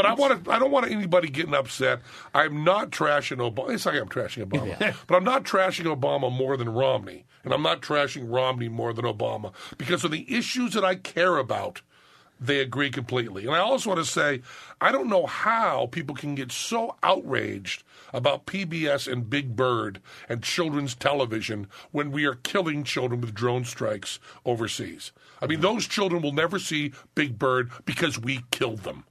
I don't want anybody getting upset. I'm not trashing Obama. It's like I'm trashing Obama. But I'm not trashing Obama more than Romney. And I'm not trashing Romney more than Obama. Because of the issues that I care about, they agree completely. And I also want to say, I don't know how people can get so outraged about PBS and Big Bird and children's television when we are killing children with drone strikes overseas. I mean, those children will never see Big Bird because we killed them.